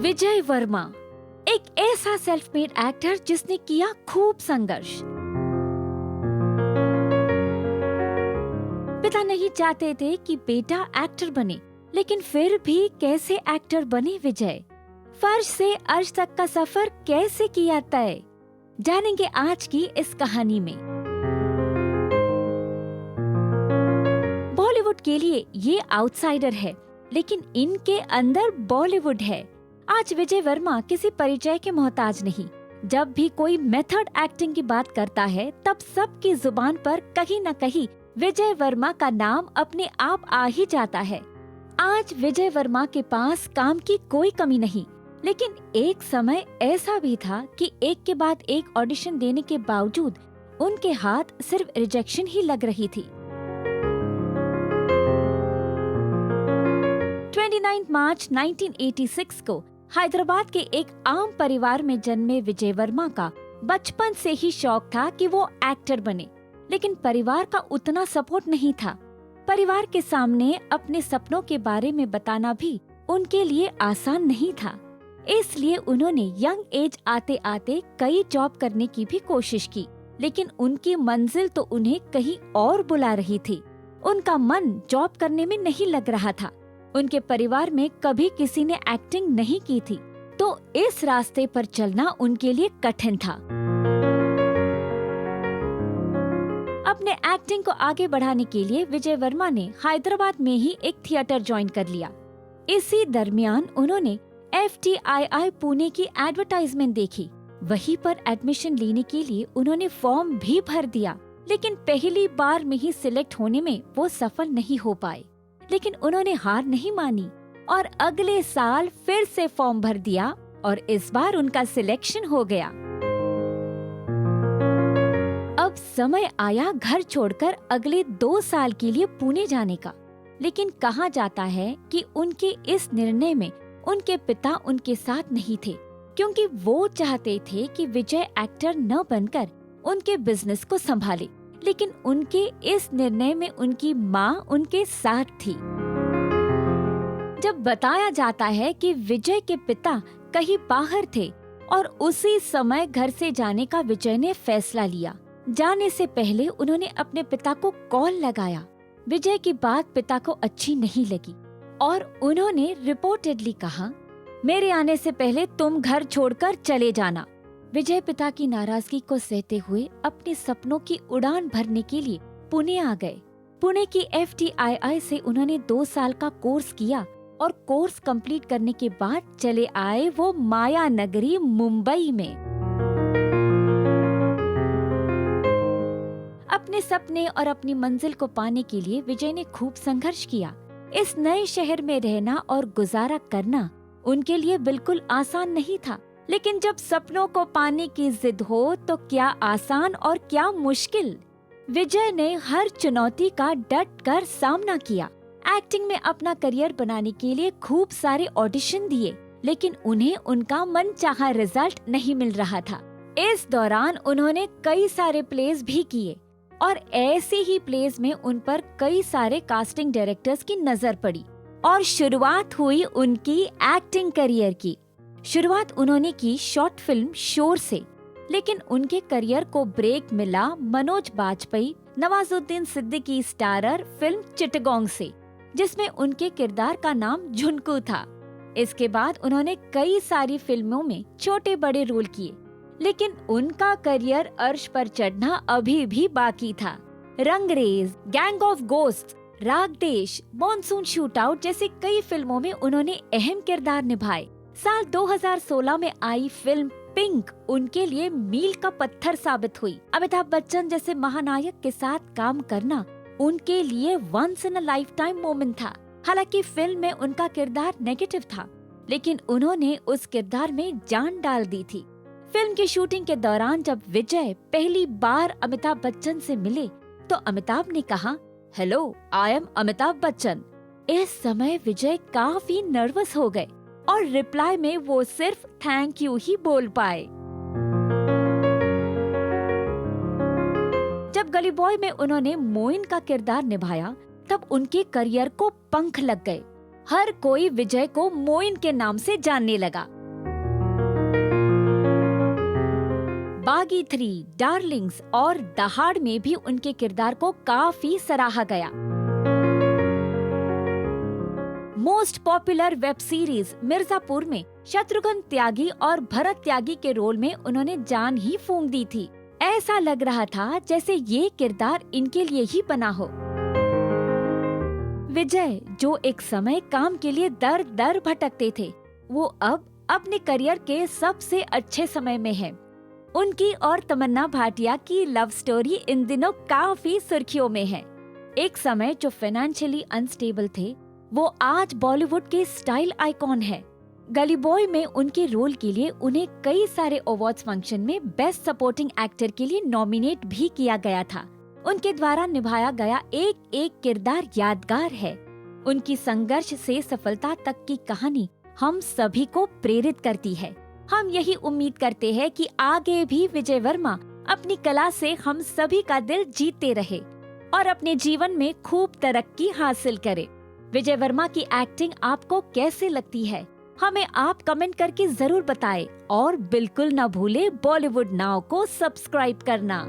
विजय वर्मा एक ऐसा self made actor जिसने किया खूब संघर्ष। पिता नहीं चाहते थे कि बेटा एक्टर बने, लेकिन फिर भी कैसे एक्टर बने विजय। फर्श से अर्श तक का सफर कैसे किया तय, जानेंगे आज की इस कहानी में। बॉलीवुड के लिए ये आउटसाइडर है, लेकिन इनके अंदर बॉलीवुड है। आज विजय वर्मा किसी परिचय के मोहताज नहीं। जब भी कोई मेथड एक्टिंग की बात करता है, तब सबकी जुबान पर कहीं न कहीं विजय वर्मा का नाम अपने आप आ ही जाता है। आज विजय वर्मा के पास काम की कोई कमी नहीं, लेकिन एक समय ऐसा भी था कि एक के बाद एक ऑडिशन देने के बावजूद उनके हाथ सिर्फ रिजेक्शन ही लग रही थी। 29 मार्च 1986 को हैदराबाद के एक आम परिवार में जन्मे विजय वर्मा का बचपन से ही शौक था कि वो एक्टर बने, लेकिन परिवार का उतना सपोर्ट नहीं था। परिवार के सामने अपने सपनों के बारे में बताना भी उनके लिए आसान नहीं था। इसलिए उन्होंने यंग एज आते आते कई जॉब करने की भी कोशिश की, लेकिन उनकी मंजिल तो उन्हें कहीं और बुला रही थी। उनका मन जॉब करने में नहीं लग रहा था। उनके परिवार में कभी किसी ने एक्टिंग नहीं की थी, तो इस रास्ते पर चलना उनके लिए कठिन था। अपने एक्टिंग को आगे बढ़ाने के लिए विजय वर्मा ने हैदराबाद में ही एक थिएटर ज्वाइन कर लिया। इसी दरमियान उन्होंने FTII पुणे की एडवर्टाइजमेंट देखी। वहीं पर एडमिशन लेने के लिए उन्होंने फॉर्म भी भर दिया, लेकिन पहली बार में ही सिलेक्ट होने में वो सफल नहीं हो पाए। लेकिन उन्होंने हार नहीं मानी और अगले साल फिर से फॉर्म भर दिया और इस बार उनका सिलेक्शन हो गया। अब समय आया घर छोड़कर अगले 2 साल के लिए पुणे जाने का। लेकिन कहा जाता है कि उनके इस निर्णय में उनके पिता उनके साथ नहीं थे, क्योंकि वो चाहते थे कि विजय एक्टर न बनकर उनके बिजनेस को संभाले। लेकिन उनके इस निर्णय में उनकी माँ उनके साथ थी। जब बताया जाता है कि विजय के पिता कहीं बाहर थे और उसी समय घर से जाने का विजय ने फैसला लिया। जाने से पहले उन्होंने अपने पिता को कॉल लगाया। विजय की बात पिता को अच्छी नहीं लगी और उन्होंने रिपोर्टेडली कहा, मेरे आने से पहले तुम घर छोड़कर चले जाना। विजय पिता की नाराजगी को सहते हुए अपने सपनों की उड़ान भरने के लिए पुणे आ गए। पुणे की FTII से उन्होंने 2 साल का कोर्स किया और कोर्स कंप्लीट करने के बाद चले आए वो माया नगरी मुंबई में। अपने सपने और अपनी मंजिल को पाने के लिए विजय ने खूब संघर्ष किया। इस नए शहर में रहना और गुजारा करना उनके लिए बिल्कुल आसान नहीं था, लेकिन जब सपनों को पाने की जिद हो तो क्या आसान और क्या मुश्किल। विजय ने हर चुनौती का डट कर सामना किया। एक्टिंग में अपना करियर बनाने के लिए खूब सारे ऑडिशन दिए, लेकिन उन्हें उनका मनचाहा रिजल्ट नहीं मिल रहा था। इस दौरान उन्होंने कई सारे प्लेस भी किए और ऐसे ही प्लेस में उन पर कई सारे कास्टिंग डायरेक्टर्स की नजर पड़ी और शुरुआत हुई उनकी एक्टिंग करियर की। शुरुआत उन्होंने की शॉर्ट फिल्म शोर से, लेकिन उनके करियर को ब्रेक मिला मनोज बाजपेयी, नवाजुद्दीन सिद्दीकी स्टारर फिल्म चिटगोंग से, जिसमें उनके किरदार का नाम झुनकू था। इसके बाद उन्होंने कई सारी फिल्मों में छोटे बड़े रोल किए, लेकिन उनका करियर अर्श पर चढ़ना अभी भी बाकी था। Rangrez, Gang of Ghost, Raagdesh, Monsoon Shootout जैसे कई फिल्मों में उन्होंने अहम किरदार निभाए। साल 2016 में आई फिल्म पिंक उनके लिए मील का पत्थर साबित हुई। अमिताभ बच्चन जैसे महानायक के साथ काम करना उनके लिए once in a lifetime moment था। हालांकि फिल्म में उनका किरदार नेगेटिव था, लेकिन उन्होंने उस किरदार में जान डाल दी थी। फिल्म की शूटिंग के दौरान जब विजय पहली बार अमिताभ बच्चन से मिले, तो अमिताभ ने कहा, hello, I am Amitabh Bachchan. इस समय विजय काफी नर्वस हो गए और रिप्लाई में वो सिर्फ थैंक यू ही बोल पाए। जब गली बॉय में उन्होंने मोइन का किरदार निभाया, तब उनके करियर को पंख लग गए। हर कोई विजय को मोइन के नाम से जानने लगा। बागी 3, डार्लिंग्स और दहाड़ में भी उनके किरदार को काफी सराहा गया। Most popular web series Mirzapur में शत्रुघ्न त्यागी और भरत त्यागी के रोल में उन्होंने जान ही फूंक दी थी। ऐसा लग रहा था जैसे ये किरदार इनके लिए ही बना हो। विजय, जो एक समय काम के लिए दर दर भटकते थे, वो अब अपने करियर के सबसे अच्छे समय में है। उनकी और तमन्ना भाटिया की लव स्टोरी इन दिनों काफी सुर्खियों में है। एक समय जो फाइनेंशियली अनस्टेबल थे, वो आज बॉलीवुड के स्टाइल आइकॉन है। गली बॉय में उनके रोल के लिए उन्हें कई सारे अवार्ड्स फंक्शन में बेस्ट सपोर्टिंग एक्टर के लिए नॉमिनेट भी किया गया था। उनके द्वारा निभाया गया एक एक किरदार यादगार है। उनकी संघर्ष से सफलता तक की कहानी हम सभी को प्रेरित करती है। हम यही उम्मीद करते हैं कि आगे भी विजय वर्मा अपनी कला से हम सभी का दिल जीतते रहे और अपने जीवन में खूब तरक्की हासिल करे। विजय वर्मा की एक्टिंग आपको कैसे लगती है? हमें आप कमेंट करके जरूर बताएं और बिल्कुल न भूले बॉलीवुड नाउ को सब्सक्राइब करना।